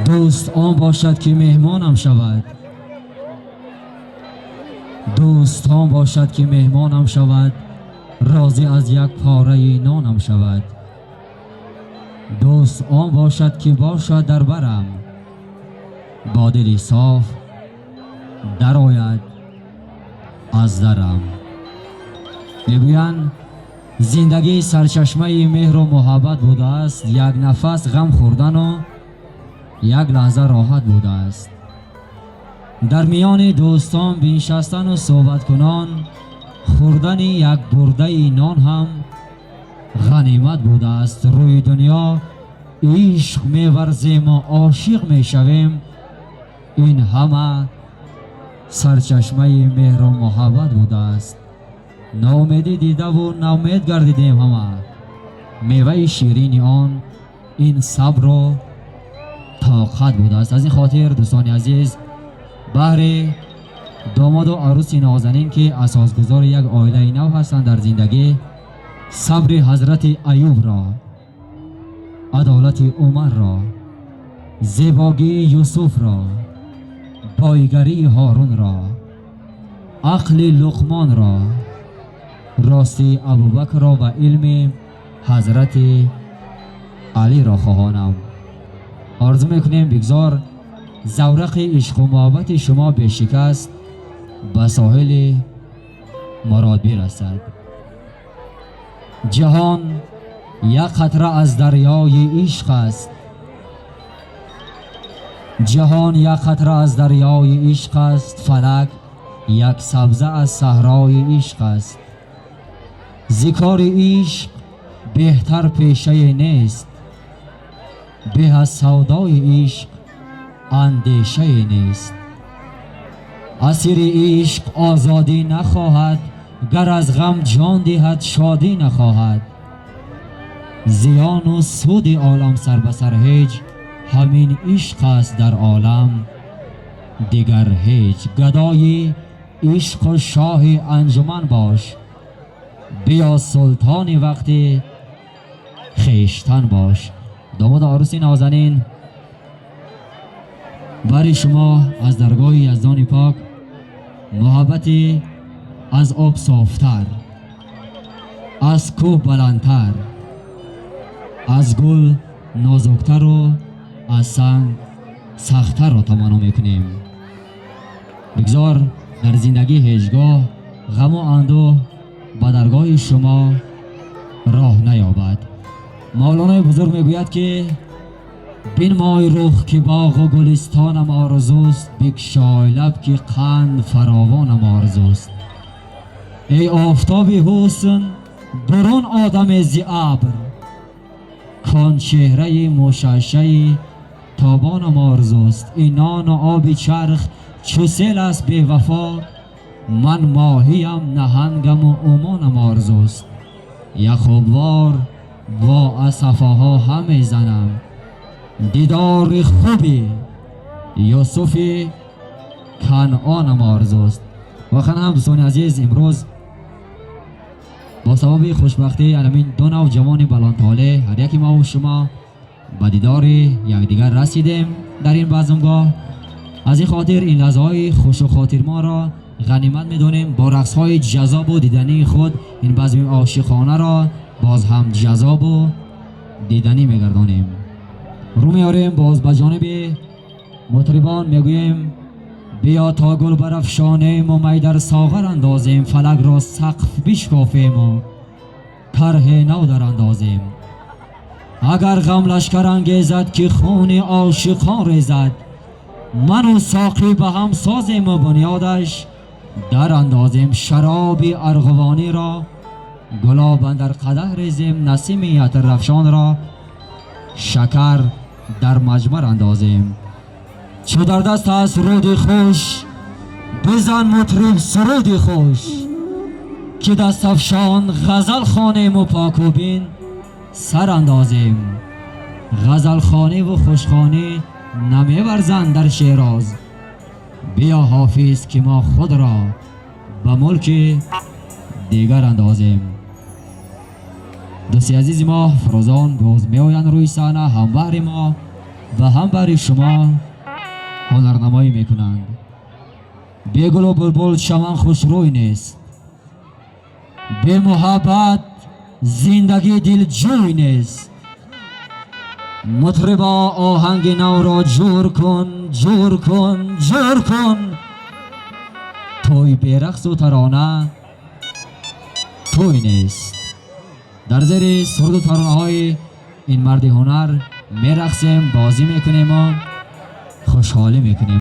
دوست آن باشد که مهمانم شود، دوست آن باشد که مهمانم شود، راضی از یک پاره نانم شود. دوست آن باشد که باشد در برم، با دلی صاف درآید از درم. میگویند زندگی سرچشمه مهر و محبت بوده است، یک نفس غم خوردن و یک لحظه راحت بوده است. در میان دوستان بنشستن و صحبت کنان، خوردن یک برده نان هم غنیمت بوده است. روی دنیا عشق می‌ورزیم و عاشق میشویم، این همه سرچشمه مهر و محبت بوده است. ناامیدی دیده و ناامید گردیدیم همه، میوه شیرین آن این صبر و طاقت بوده است. از این خاطر دوستان عزیز، بهر داماد و عروس نازنین که اساسگزار یک عائله نو هستند در زندگی، صبر حضرت ایوب را، عدالت عمر را، زیبایی یوسف را، پایگری هارون را، عقل لقمان را، راستی ابوبکر را و علم حضرت علی را خواهانم. آرزو میکنیم بگذار زورق عشق و محبت شما بشکست به ساحل مراد برسد. جهان یک قطره از دریای عشق است، جهان یک قطره از دریای عشق است، فلک یک سبزه از صحرای عشق است. ذکار عشق بهتر پیشه نیست، به از سودای عشق اندیشه نیست. اسیر عشق آزادی نخواهد، گر از غم جان دهد شادی نخواهد. زیان و سود عالم سر به سر هیچ، همین عشق است در عالم دیگر هیچ. گدای عشق و شاه انجمن باش، بیا سلطان وقتی خیشتن باش. داماد عروس نازنین برای شما از درگاه یزدان پاک محبتی از آب صافتر، از کوه بلندتر، از گل نازکتر و از سنگ سختتر را تمنا میکنیم. بگذار در زندگی هیچگاه غم و اندوه به درگاه شما راه نیابد. مولانا بزرگ میگوید که بنمای رخ که باغ و گلستانم آرزوست، بگشای لب که قند فراوانم آرزوست. ای آفتاب حسن برون آدم ز ابر، کان چهره مشعشع تابانم آرزوست. این نان و آب چرخ چو سیل است بی وفا، من ماهیم نهنگم و عمانم آرزوست. یک خوبوار با از صفاها همه زنم، دیدار خوبی یوسف کنعانم آرزوست. واقعا هم دوستان عزیز، امروز با سبب خوشبختی علمین دو نوجوان بلندطالع هر یکی ما و شما به دیدار یکدیگر رسیدیم در این بزمگاه. از این خاطر این لحظه های خوش و خاطر ما را غنیمت میدونیم. با رقص های جذاب و دیدنی خود این بزم عاشقانه را باز هم جذاب و دیدنی میگردانیم. رو میاریم باز به جانب مطربان، میگوییم بیا تا گل برافشانیم و می در ساغر اندازیم، فلک را سقف بشکافیم و طرح نو در اندازیم. اگر غم لشکر انگیزد که خون عاشقان ریزد، من و ساقی به هم سازیم و بنیادش در اندازیم. شراب ارغوانی را گلاب اندر قدح ریزیم، نسیم عطر رفشان را شکر در مجمر اندازیم. چو در دست است رود خوش، بزن مطرب سرود خوش، که دست افشان غزل خوانیم و پاک و بین سر اندازیم. غزل خانه و خوشخانه نمیورزند در شیراز، بیا حافظ که ما خود را به ملک دیگر اندازیم. دوستی عزیز ما فروزان باز می آیند روی صحنه، هموار ما و هم برای شما هنرنمایی میکنند. بی گل و بلبل چمن خوشروی نیست، بی محبت زندگی دل جوی نیست. مطربا آهنگ نو را جور کن، جور کن، جور کن. توی بی رقص و ترانه توی نیست. در زیر سرود و ترانه های این مرد هنر میرقصیم، بازی میکنیم و خوشحالی میکنیم.